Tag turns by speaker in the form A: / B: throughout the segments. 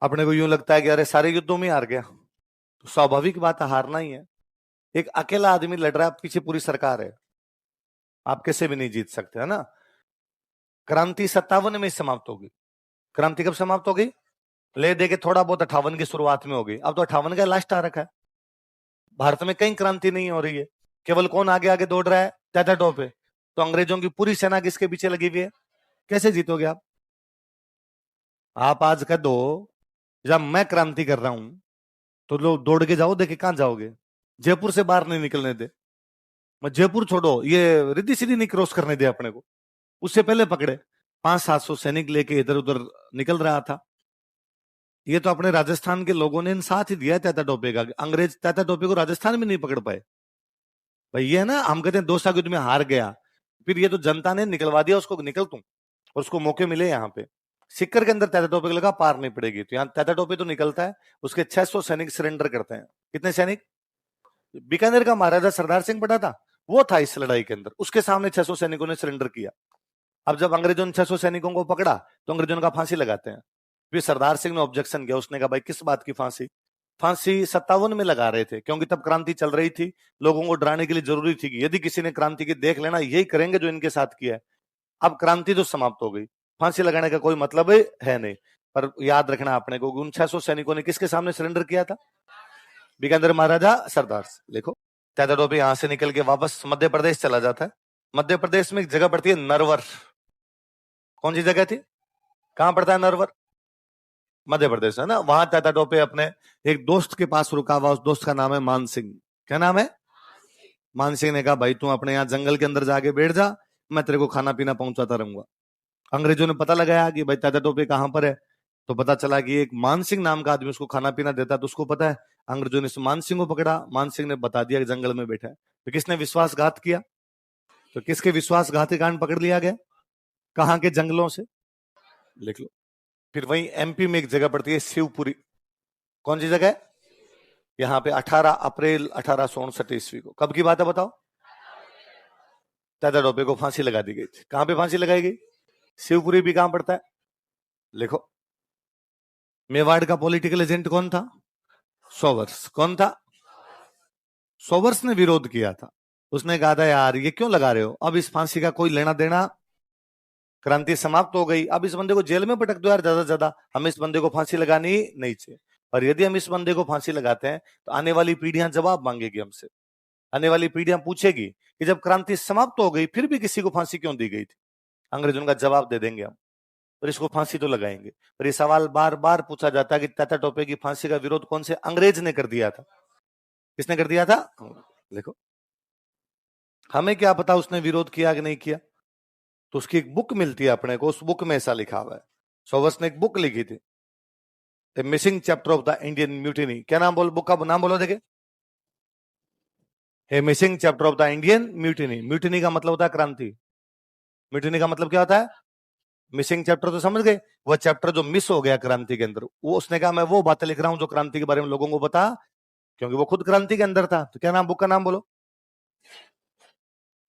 A: अपने को यूं लगता है कि अरे सारे युद्धों में हार गया, तो स्वाभाविक बात है, हारना ही है। एक अकेला आदमी लड़ रहा है, पीछे पूरी सरकार है, आप कैसे भी नहीं जीत सकते, है ना। क्रांति 57 में समाप्त होगी। क्रांति कब समाप्त होगी? ले दे के थोड़ा बहुत 58 की शुरुआत में होगी। अब तो 58 का लास्ट आ रखा है। भारत में कहीं क्रांति नहीं हो रही है, केवल कौन आगे आगे दौड़ रहा है? टाटा टोपे। तो अंग्रेजों की पूरी सेना किसके पीछे लगी हुई है? कैसे जीतोगे आप? आप आज कह दो जब मैं क्रांति कर रहा हूं तो लोग दौड़ के जाओ, देखे कहां जाओगे? जयपुर से बाहर नहीं निकलने दे। मैं जयपुर छोड़ो, ये रिद्धि सिद्धि नहीं क्रॉस करने दे अपने को। उससे पहले पकड़े 500-700 सैनिक लेके इधर उधर निकल रहा था। ये तो अपने राजस्थान के लोगों ने साथ ही दिया तात्या टोपे का। अंग्रेज तात्या टोपे को राजस्थान में नहीं पकड़ पाए। भाई ये है ना, हम कहते हैं 2 युद्ध में हार गया, फिर ये तो जनता ने निकलवा दिया उसको, निकल तुम, और उसको मौके मिले यहाँ पे। सिक्कर के अंदर तात्या टोपे को लगा पार नहीं पड़ेगी, तो यहाँ तात्या टोपे तो निकलता है, उसके 600 सैनिक सरेंडर करते हैं। कितने सैनिक? बीकानेर का महाराजा सरदार सिंह बड़ा था, वो था इस लड़ाई के अंदर, उसके सामने 600 सैनिकों ने सरेंडर किया। अब जब अंग्रेजों ने 600 सैनिकों को पकड़ा तो अंग्रेजों ने कहा फांसी लगाते हैं। फिर सरदार सिंह ने ऑब्जेक्शन किया, उसने कहा भाई किस बात की फांसी? फांसी 57 में लगा रहे थे, क्योंकि तब क्रांति चल रही थी, लोगों को डराने के लिए जरूरी थी कि यदि किसी ने क्रांति की देख लेना यही करेंगे जो इनके साथ किया है। अब क्रांति तो समाप्त हो गई, फांसी लगाने का कोई मतलब है नहीं। पर याद रखना आपने को, उन 600 सैनिकों ने किसके सामने सरेंडर किया था? बीकानेर महाराजा सरदार। देखो, तात्या टोपे यहां से निकल के वापस मध्य प्रदेश चला जाता है। मध्य प्रदेश में एक जगह पड़ती है नरवर। कौन सी जगह थी? कहां पड़ता है नरवर? मध्य प्रदेश, है ना। वहां तात्या टोपे अपने एक दोस्त के पास रुका हुआ, उस दोस्त का नाम है मान सिंह। क्या नाम है? मान सिंह ने कहा भाई तू अपने यहाँ जंगल के अंदर जाके बैठ जा, मैं तेरे को खाना पीना पहुंचाता रहूंगा। अंग्रेजों ने पता लगाया कि भाई तात्या टोपे कहां पर है, तो पता चला कि एक मान सिंह नाम का आदमी उसको खाना पीना देता, तो उसको पता है। अंग्रेजों ने इस मान सिंह को पकड़ा, मान सिंह ने बता दिया कि जंगल में बैठा है। तो किसने विश्वासघात किया? तो किसके विश्वासघात के कारण पकड़ लिया गया? कहां के जंगलों से? लिख लो। फिर वही एमपी में एक जगह पड़ती है शिवपुरी। कौन सी जगह है? यहाँ पे 18 अप्रैल 1859 ईस्वी को, कब की बात है बताओ? तात्या टोपे को फांसी लगा दी गई थी। कहां पे फांसी लगाई गई? शिवपुरी भी कहां पड़ता है? लिखो। मेवाड़ का पॉलिटिकल एजेंट कौन था? सोवर्स। कौन था? सोवर्स ने विरोध किया था। उसने कहा था यार ये क्यों लगा रहे हो, अब इस फांसी का कोई लेना देना, क्रांति समाप्त हो गई, अब इस बंदे को जेल में पटक दो यार, ज्यादा से ज्यादा, हमें इस बंदे को फांसी लगानी नहीं चाहिए। और यदि हम इस बंदे को फांसी लगाते हैं तो आने वाली पीढ़ियां जवाब मांगेगी हमसे। आने वाली पीढ़ियां पूछेगी कि जब क्रांति समाप्त हो गई फिर भी किसी को फांसी क्यों दी गई थी। अंग्रेजों का जवाब दे देंगे हम, और इसको फांसी तो लगाएंगे। पर ये सवाल बार बार पूछा जाता है कि तात्या टोपे की फांसी का विरोध कौन से अंग्रेज ने कर दिया था? किसने कर दिया था? देखो, हमें क्या पता उसने विरोध किया कि नहीं किया। तो उसकी एक बुक मिलती है अपने को, उस बुक में ऐसा लिखा हुआ है। सोवर्स ने एक बुक लिखी थी, the missing chapter of the Indian mutiny. क्या नाम बोल, बुक का नाम बोलो देखे। A missing chapter of the Indian mutiny. Mutiny का मतलब होता है क्रांति। म्यूटिनी का मतलब क्या होता है? मिसिंग चैप्टर तो समझ गए, वह चैप्टर जो मिस हो गया क्रांति के अंदर, वो उसने कहा मैं वो बातें लिख रहा हूं जो क्रांति के बारे में लोगों को बता, क्योंकि वो खुद क्रांति के अंदर था। तो क्या नाम, बुक का नाम बोलो।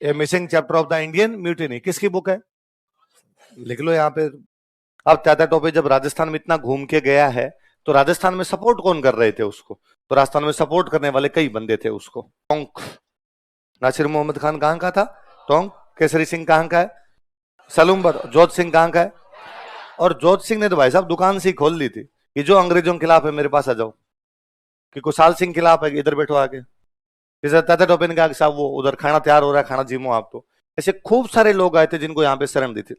A: A missing chapter of the Indian mutiny. किसकी बुक है? लिख लो यहाँ पे। अब तात्या टोपे जब राजस्थान में इतना घूम के गया है, तो राजस्थान में सपोर्ट कौन कर रहे थे उसको? तो राजस्थान में सपोर्ट करने वाले कई बंदे थे उसको। टोंक नासिर मोहम्मद खान कहां का था? टोंक। केसरी सिंह कहां का है? सलूम्बर। जोध सिंह कहां का है? और जोध सिंह ने तो भाई साहब दुकान से ही खोल ली थी कि जो अंग्रेजों के खिलाफ है मेरे पास आ जाओ, कि कुशाल सिंह खिलाफ है इधर बैठो आके। जैसे तात्या टोपे ने कहा कि साहब वो उधर खाना तैयार हो रहा है, खाना जीमो आप। तो ऐसे खूब सारे लोग आए थे जिनको यहाँ पे शरण दी थी।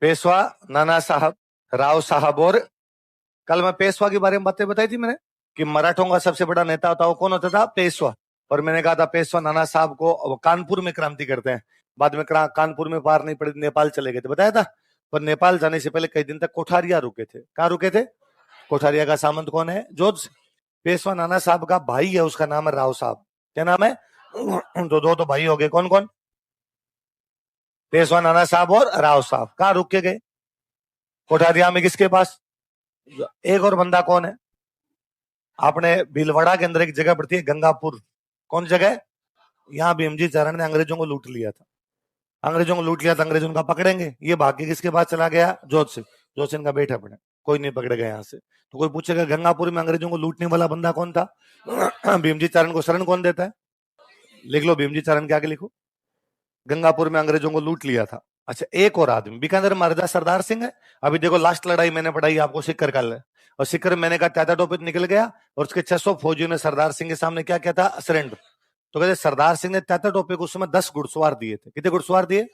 A: पेशवा, नाना साहब, राव साहब, और कल मैं पेशवा के बारे में बातें बताई थी मैंने कि मराठों का सबसे बड़ा नेता होता वो कौन होता था? पेशवा। और मैंने कहा था पेशवा नाना साहब को कानपुर में क्रांति करते हैं, बाद में कानपुर में पार नहीं पड़ी, नेपाल चले गए थे, बताया था। पर नेपाल जाने से पहले कई दिन तक कोठारिया रुके थे। कहाँ रुके थे? कोठारिया का सामंत कौन है? जोध सिंह। पेशवा नाना साहब का भाई है, उसका नाम है राव साहब। क्या नाम है? दो तो भाई हो गए, कौन कौन? पेशवा नाना साहब और राव साहब। कहाँ रुक के गए? कोठारिया में। किसके पास? एक और बंदा कौन है? आपने भीलवाड़ा के अंदर एक जगह पड़ती है गंगापुर। कौन जगह? यहाँ भीमजी चरण ने अंग्रेजों को लूट लिया था। अंग्रेजों को लूट लिया था, अंग्रेज उनका पकड़ेंगे, ये भाग्य किसके पास चला गया? जोध सिंह। जोध सिंह का बेटा बने। कोई नहीं पकड़ेगा यहाँ से। तो कोई पूछेगा गंगापुर में अंग्रेजों को लूटने वाला बंदा कौन था? भीमजी चारण को शरण कौन देता है? लिख लो भीमजी चारण के आगे लिखो, गंगापुर में अंग्रेजों को लूट लिया था। अच्छा, एक और आदमी बीकानेर महाराजा सरदार सिंह है। अभी देखो लास्ट लड़ाई मैंने पढ़ाई आपको सिक्कर का, और सिक्कर मैंने कहा ताता टोपे निकल गया और उसके 600 फौजियों ने सरदार सिंह के सामने क्या किया था? सरेंडर। तो कहते सरदार सिंह ने ताता टोपे को उस समय 10 घुड़सवार दिए थे। कितने घुड़सवार दिए?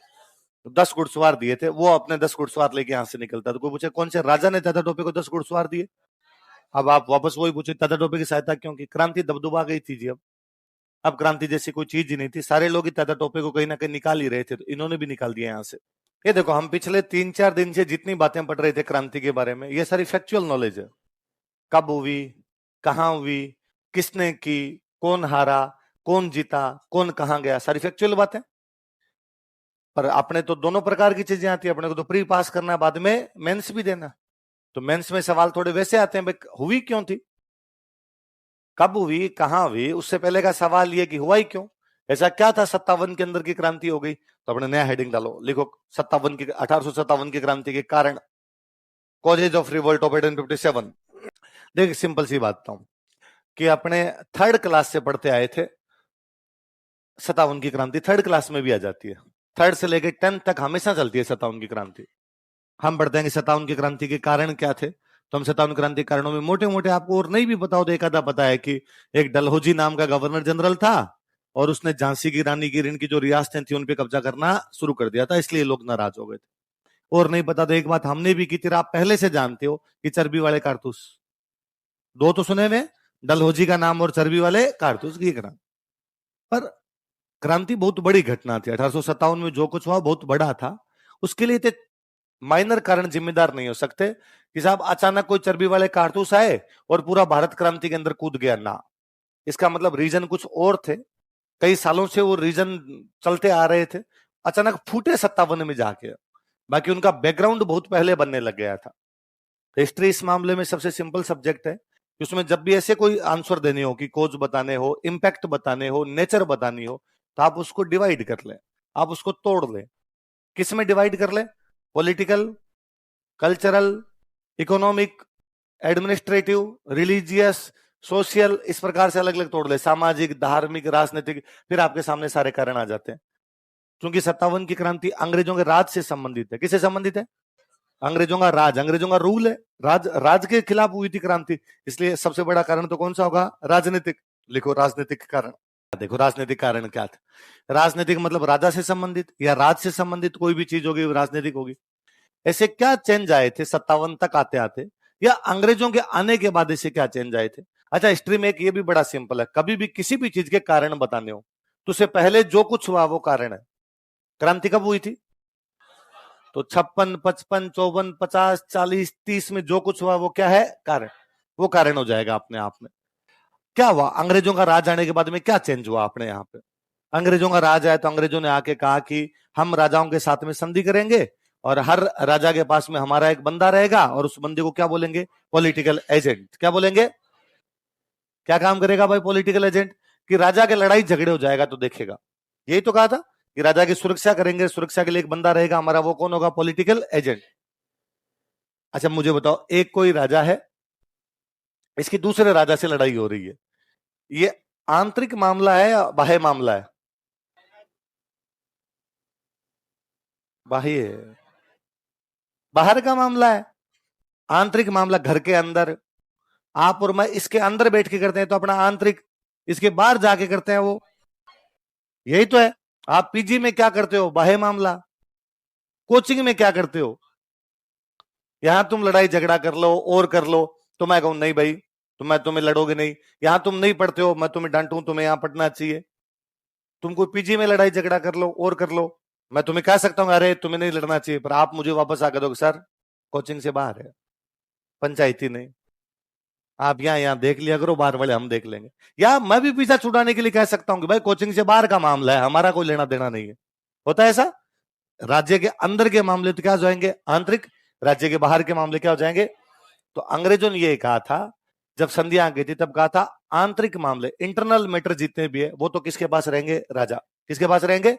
A: 10 घुड़सवार दिए थे। वो अपने 10 घुड़सवार लेके यहां से निकलता। तो कोई पूछे कौन से राजा ने ताता टोपे को 10 घुड़सवार दिए? अब आप वापस वही पूछे ताता टोपे की सहायता क्यों की? क्रांति दबदबा गई थी जी। अब क्रांति जैसी कोई चीज ही नहीं थी, सारे लोग ही ताता टोपे को कहीं ना कहीं निकाल ही रहे थे, तो इन्होंने भी निकाल दिया यहां से। ये देखो हम पिछले 3-4 दिन से जितनी बातें पढ़ रहे थे क्रांति के बारे में, ये सारी फैक्चुअल नॉलेज है। कब हुई, कहां हुई, किसने की, कौन हारा, कौन जीता, कौन कहां गया, सारी फैक्चुअल बातें। पर अपने तो दोनों प्रकार की चीजें आती है, अपने को तो प्री पास करना, बाद में मेंस भी देना। तो मेंस में सवाल थोड़े वैसे आते हैं, भाई हुई क्यों थी, कब हुई, कहां हुई, उससे पहले का सवाल ये कि हुआ ही क्यों, ऐसा क्या था 57 के अंदर की क्रांति हो गई। तो अपने नया हेडिंग डालो, लिखो 1857 की क्रांति के कारण, कॉजेज ऑफ रिवोल्ट ऑफ 1857। देख सिंपल सी बात हूं कि अपने 3rd क्लास से पढ़ते आए थे, 57 की क्रांति 3rd क्लास में भी आ जाती है। 3rd से लेकर 10th तक हमेशा चलती है 57 की क्रांति। हम पढ़ते हैं कि 57 की क्रांति के कारण क्या थे, तो हम 57 क्रांति के कारणों में मोटे मोटे आपको और नहीं भी पता हो तो एक आधा पता है कि एक डलहौजी नाम का गवर्नर जनरल था और उसने झांसी की रानी की ऋण की जो रियासतें थी उन पे कब्जा करना शुरू कर दिया था, इसलिए लोग नाराज हो गए थे। और नहीं पता तो एक बात हमने भी की थी, आप पहले से जानते हो कि चर्बी वाले कारतूस, दो तो सुने हुए, डलहौजी का नाम और चर्बी वाले कारतूस की क्रांति। पर क्रांति बहुत बड़ी घटना थी, 1857 में जो कुछ हुआ बहुत बड़ा था। उसके लिए माइनर कारण जिम्मेदार नहीं हो सकते कि साहब अचानक कोई चर्बी वाले कारतूस आए और पूरा भारत क्रांति के अंदर कूद गया ना। इसका मतलब रीजन कुछ और थे, कई सालों से वो रीजन चलते आ रहे थे, अचानक फूटे 57 में जाके। बाकी उनका बैकग्राउंड बहुत पहले बनने लग गया था। हिस्ट्री इस मामले में सबसे सिंपल सब्जेक्ट है, उसमें जब भी ऐसे कोई आंसर देने हो कि कोज बताने हो, इंपैक्ट बताने हो, नेचर बतानी हो, तो आप उसको डिवाइड कर ले, आप उसको तोड़ ले। किस में डिवाइड कर ले? Political, cultural, economic, administrative, religious, social, इस प्रकार से अलग अलग तोड़ ले, सामाजिक, धार्मिक, राजनीतिक, फिर आपके सामने सारे कारण आ जाते हैं। क्योंकि 57 की क्रांति अंग्रेजों के राज से संबंधित है। किससे संबंधित है? अंग्रेजों का राज, अंग्रेजों का रूल है, राज के खिलाफ हुई थी क्रांति, इसलिए सबसे बड़ा कारण तो कौन सा होगा? राजनीतिक। लिखो राजनीतिक कारण। देखो राजनीतिक कारण क्या था? राजनीतिक मतलब राजा से संबंधित या राज से संबंधित कोई भी चीज होगी राजनीतिक होगी। ऐसे क्या चेंज आए थे 57 तक आते आते, या अंग्रेजों के आने के बाद ऐसे क्या चेंज आए थे? अच्छा, हिस्ट्री में एक ये भी बड़ा सिंपल है, कभी भी किसी भी चीज के कारण बताने हो तो उससे पहले जो कुछ हुआ वो कारण है। क्रांति कब हुई थी? तो 56, 55, 54, 50, 40, 30 में जो कुछ हुआ वो क्या है? कारण। वो कारण हो जाएगा अपने आप में। क्या हुआ अंग्रेजों का राज आने के बाद में? क्या चेंज हुआ अपने यहाँ पे? अंग्रेजों का राज आया तो अंग्रेजों ने आके कहा कि हम राजाओं के साथ में संधि करेंगे और हर राजा के पास में हमारा एक बंदा रहेगा और उस बंदे को क्या बोलेंगे? Political agent. क्या बोलेंगे? क्या काम करेगा भाई पॉलिटिकल एजेंट? कि राजा के लड़ाई झगड़े हो जाएगा तो देखेगा। यही तो कहा था कि राजा की सुरक्षा करेंगे, सुरक्षा के लिए एक बंदा रहेगा हमारा, वो कौन होगा? Political agent. अच्छा मुझे बताओ, एक कोई राजा है, इसकी दूसरे राजा से लड़ाई हो रही है, ये आंतरिक मामला है या बाह्य मामला है? बाह्य, बाहर का मामला है। आंतरिक मामला घर के अंदर, आप और मैं इसके अंदर बैठ के करते हैं तो अपना आंतरिक, इसके बाहर जाके करते हैं वो, यही तो है। आप पीजी में क्या करते हो? बाह्य मामला। कोचिंग में क्या करते हो? यहां तुम लड़ाई झगड़ा कर लो और कर लो तो मैं कहूं नहीं भाई मैं तुम्हें लड़ोगे नहीं। यहां तुम नहीं पढ़ते हो, मैं तुम्हें डांटूं तुम्हें यहां पढ़ना चाहिए। तुम कोई पीजी में लड़ाई झगड़ा कर लो और कर लो, मैं तुम्हें कह सकता हूँ अरे तुम्हें नहीं लड़ना चाहिए, पर आप मुझे वापस आकर दोगे सर कोचिंग से बाहर है, पंचायती नहीं, आप यहाँ देख लिया करो, बाहर वाले हम देख लेंगे। या मैं भी पीछा छुड़ाने के लिए कह सकता हूँ कि भाई कोचिंग से बाहर का मामला है, हमारा कोई लेना देना नहीं है। होता है ऐसा। राज्य के अंदर के मामले तो क्या हो जाएंगे? आंतरिक। राज्य के बाहर के मामले क्या हो जाएंगे? तो अंग्रेजों ने ये कहा था जब संधियां गई थी, तब कहा था आंतरिक मामले, इंटरनल मैटर जितने भी है वो तो किसके पास रहेंगे? राजा। किसके पास रहेंगे?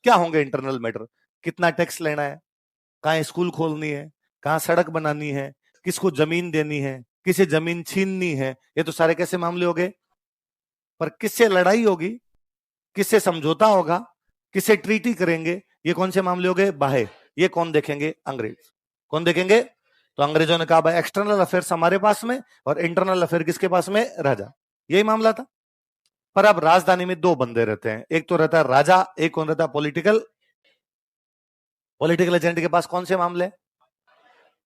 A: क्या होंगे इंटरनल मैटर? कितना टैक्स लेना है, कहाँ स्कूल खोलनी है, कहाँ सड़क बनानी है, किसको जमीन देनी है, किसे जमीन छीननी है, ये तो सारे कैसे मामले हो गए। पर किससे लड़ाई होगी, किससे समझौता होगा, किससे ट्रीटी करेंगे, ये कौन से मामले हो गए, बाह्य। ये कौन देखेंगे, अंग्रेज। कौन देखेंगे, तो अंग्रेजों ने कहा भाई एक्सटर्नल अफेयर्स हमारे पास में और इंटरनल अफेयर किसके पास में, राजा। यही मामला था। पर अब राजधानी में दो बंदे रहते हैं, एक तो रहता है राजा, एक कौन रहता है, पॉलिटिकल एजेंट के पास कौन से मामले,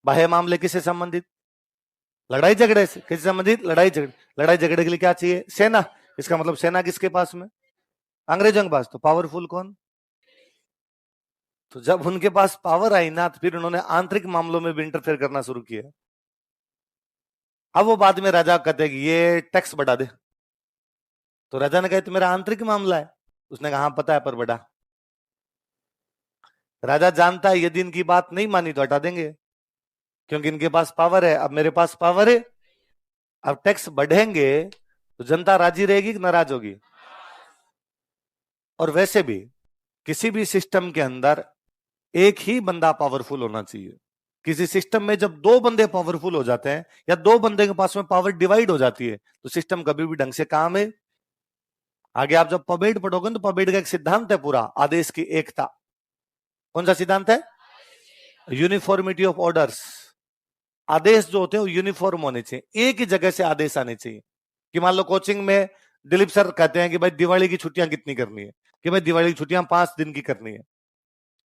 A: बाह्य मामले किससे संबंधित, लड़ाई झगड़े से, किससे संबंधित, लड़ाई झगड़े के लिए क्या चाहिए, सेना। इसका मतलब सेना किसके पास में, अंग्रेजों के पास। तो पावरफुल कौन, तो जब उनके पास पावर आई ना, तो फिर उन्होंने आंतरिक मामलों में भी इंटरफेयर करना शुरू किया। अब वो बाद में राजा कहते कि ये टैक्स बढ़ा दे, तो राजा ने कहा तो मेरा आंतरिक मामला है। उसने कहा हाँ पता है पर बढ़ा। राजा जानता है यदि इनकी बात नहीं मानी तो हटा देंगे, क्योंकि इनके पास पावर है। अब मेरे पास पावर है, अब टैक्स बढ़ेंगे तो जनता राजी रहेगी कि नाराज होगी। और वैसे भी किसी भी सिस्टम के अंदर एक ही बंदा पावरफुल होना चाहिए। किसी सिस्टम में जब दो बंदे पावरफुल हो जाते हैं या दो बंदे के पास में पावर डिवाइड हो जाती है, तो सिस्टम कभी भी ढंग से काम है। आगे आप जब पबेड पढ़ोगे तो पबेड का एक सिद्धांत है पूरा, आदेश की एकता। कौन सा सिद्धांत है, यूनिफॉर्मिटी ऑफ ऑर्डर्स। आदेश जो होते हैं वो यूनिफॉर्म होने चाहिए, एक ही जगह से आदेश आने चाहिए। कि मान लो कोचिंग में दिलीप सर कहते हैं कि भाई दिवाली की छुट्टियां कितनी करनी है, कि भाई दिवाली की छुट्टियां 5 दिन की करनी है।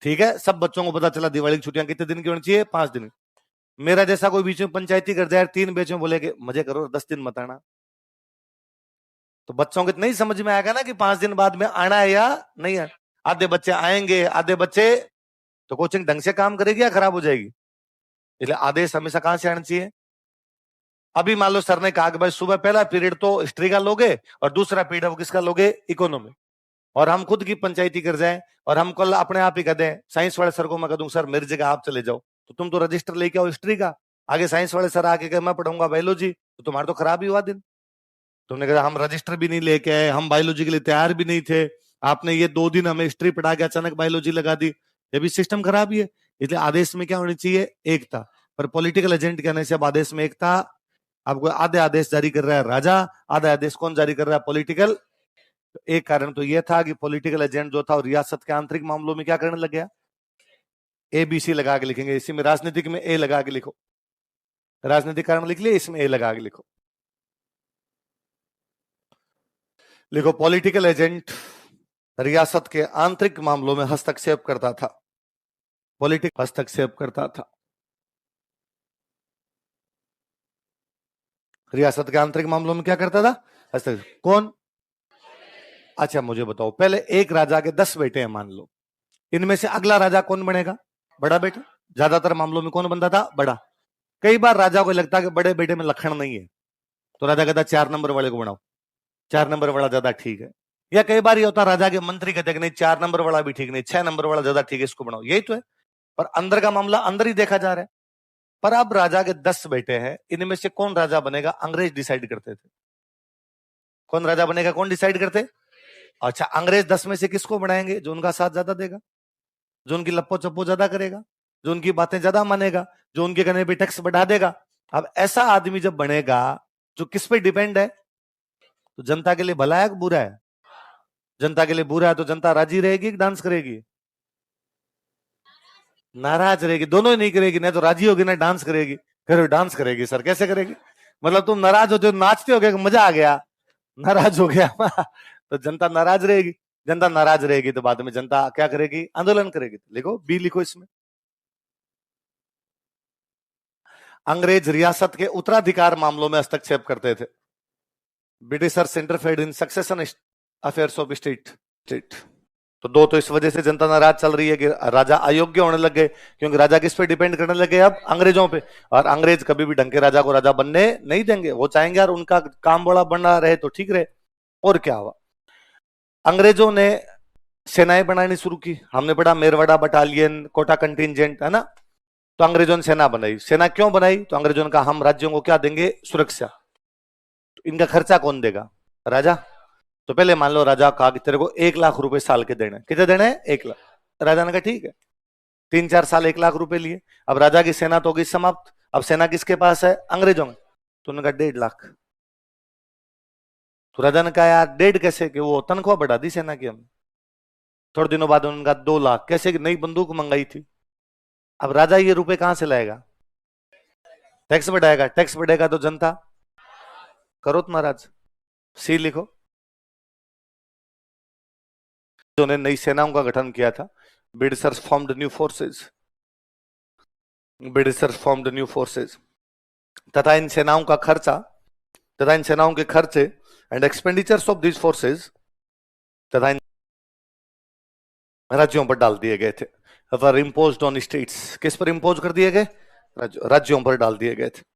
A: ठीक है, सब बच्चों को पता चला दिवाली की छुट्टियां कितने दिन की होनी चाहिए, 5 दिन। मेरा जैसा कोई बीच में पंचायती कर जाए, 3 बैच में बोले कि मजे करो 10 दिन मत आना, तो बच्चों को नहीं समझ में आएगा ना कि 5 दिन बाद में आना है या नहीं है। आधे बच्चे आएंगे, आधे बच्चे, तो कोचिंग ढंग से काम करेगी या खराब हो जाएगी। इसलिए आदेश हमेशा कहां से आना चाहिए। अभी मान लो सर ने कहा कि भाई सुबह पहला पीरियड तो हिस्ट्री का लोगे और दूसरा पीरियड वो किसका लोगे, इकोनॉमी। और हम खुद की पंचायती कर जाएं और हम कल अपने आप ही कह दें, साइंस वाले सर को मैं कह दूं सर मेरी जगह आप चले जाओ, तो तुम तो रजिस्टर लेके आओ हिस्ट्री का। आगे साइंस वाले सर आके कहे मैं पढ़ूंगा बायोलॉजी, तो तुम्हारा तो खराब ही हुआ दिन। तुमने कहा हम रजिस्टर भी नहीं लेके आए, हम बायोलॉजी के लिए तैयार भी नहीं थे, आपने ये 2 दिन हमें हिस्ट्री पढ़ा के अचानक बायोलॉजी लगा दी, ये भी सिस्टम खराब ही है। इसलिए आदेश में क्या होनी चाहिए, एकता। पर पॉलिटिकल एजेंट कहने से अब आदेश में एकता, आपको आधे आदेश जारी कर रहा है राजा, आधा आदेश कौन जारी कर रहा है, पॉलिटिकल। एक कारण तो यह था कि पॉलिटिकल एजेंट जो था और रियासत के आंतरिक मामलों में क्या करने लग गया, ABC लगा के लिखेंगे, इसी में राजनीतिक में A लगा के लिखो, राजनीतिक कारण लिख लिया, इसमें A लगा के लिखो। लिखो पॉलिटिकल एजेंट रियासत के आंतरिक मामलों में हस्तक्षेप करता था, पॉलिटिक हस्तक्षेप करता था। रियासत के आंतरिक मामलों में क्या करता था, हस्तक्षेप। कौन, अच्छा मुझे बताओ, पहले एक राजा के 10 बेटे हैं मान लो, इनमें से अगला राजा कौन बनेगा, बड़ा बेटा। ज्यादातर मामलों में कौन बनता था, बड़ा। कई बार राजा को लगता कि बड़े बेटे में लक्षण नहीं है, तो राजा कहता 4 नंबर वाले को बनाओ, 4 नंबर वाला ज्यादा ठीक है। या कई बार ये होता राजा के मंत्री कहते कि नहीं 4 नंबर वाला भी ठीक नहीं, 6 नंबर वाला ज्यादा ठीक है, इसको बनाओ। यही तो है, पर अंदर का मामला अंदर ही देखा जा रहा है। पर अब राजा के 10 बेटे हैं, इनमें से कौन राजा बनेगा, अंग्रेज डिसाइड करते थे। कौन राजा बनेगा, कौन डिसाइड करते। अच्छा, अंग्रेज 10 में से किसको बनाएंगे, जो उनका साथ ज्यादा देगा, जो उनकी लप्पो चप्पो ज्यादा करेगा, जो उनकी बातें ज्यादा मानेगा, जो उनके कहने पे टैक्स बढ़ा देगा। अब ऐसा आदमी जब बनेगा जो किस पे डिपेंड है, तो जनता के लिए भला है कि बुरा है, जनता के लिए बुरा है तो जनता राजी रहेगी कि डांस करेगी, नाराज रहेगी, दोनों ही नहीं करेगी, नहीं तो राजी होगी ना डांस करेगी। फिर डांस करेगी सर, कैसे करेगी, मतलब तुम नाराज होते हो, नाचते हो, मजा आ गया, नाराज हो गया तो जनता नाराज रहेगी। जनता नाराज रहेगी तो बाद में जनता क्या करेगी, आंदोलन करेगी। लिखो बी, लिखो इसमें। अंग्रेज रियासत के उत्तराधिकार मामलों में हस्तक्षेप करते थे। Britishers interfered in succession affairs of state. तो दो तो इस वजह से जनता नाराज चल रही है कि राजा अयोग्य होने लग गए, क्योंकि राजा किस पे डिपेंड करने लगे, अब अंग्रेजों पे। और अंग्रेज कभी भी ढंग के राजा को राजा बनने नहीं देंगे, वो चाहेंगे यार उनका काम बड़ा बना रहे तो ठीक रहे। और क्या हुआ, अंग्रेजों ने सेनाएं बनानी शुरू की। हमने पढ़ा मेरवाड़ा बटालियन, कोटा कंटिजेंट, है ना। तो अंग्रेजों ने सेना बनाई। सेना क्यों बनाई, तो अंग्रेजों ने कहा हम राज्यों को क्या देंगे, सुरक्षा। तो इनका खर्चा कौन देगा, राजा। तो पहले मान लो राजा कहा कि तेरे को 1 लाख रुपए साल के देने, कितने देने हैं, 1 लाख। राजा ने कहा ठीक है, 3-4 साल 1 लाख रुपए लिए। अब राजा की सेना तो हो गई समाप्त, अब सेना किसके पास है? अंग्रेजों में। तो उन्होंने कहा 1.5 लाख। तो राजा ने कहा यार 1.5 कैसे, कि वो तनख्वाह बढ़ा दी सेना की हमने। थोड़े दिनों बाद उन्होंने कहा 2 लाख। कैसे? कि नई बंदूक मंगाई थी। अब राजा ये रुपए कहां से लाएगा? टैक्स बढ़ाएगा। टैक्स बढ़ेगा तो जनता, करो तो नाराज। सी लिखो। उन्होंने नई सेनाओं का गठन किया था। Britishers formed new forces. Britishers formed new forces. तथा इन सेनाओं का खर्चा, तथा इन सेनाओं के खर्चे and expenditures of these forces तथा इन राज्यों पर डाल दिए गए थे। वर इम्पोज्ड ऑन स्टेट्स। किस पर इम्पोज कर दिए गए? राज्यों पर डाल दिए गए थे।